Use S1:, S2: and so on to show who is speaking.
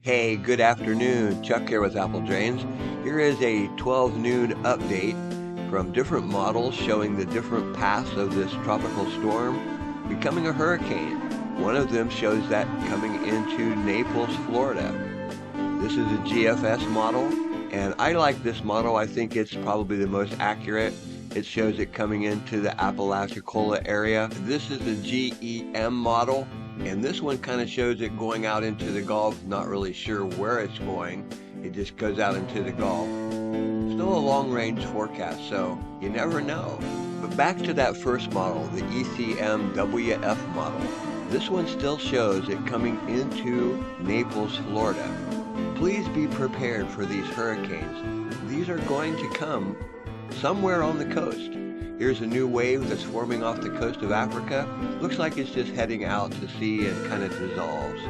S1: Hey, good afternoon. Chuck here with Apple Drains. Here is a 12 noon update from different models showing the different paths of this tropical storm becoming a hurricane. One of them shows that coming into Naples, Florida. This is a GFS model, and I like this model. I think it's probably the most accurate. It shows it coming into the Apalachicola area. This is the GEM model, and this one kind of shows it going out into the Gulf. Not really sure where it's going. It just goes out into the Gulf. Still a long-range forecast, so you never know. But back to that first model, the ECM-WF model. This one still shows it coming into Naples, Florida. Please be prepared for these hurricanes. These are going to come somewhere on the coast. Here's a new wave that's forming off the coast of Africa. Looks like it's just heading out to sea and kind of dissolves.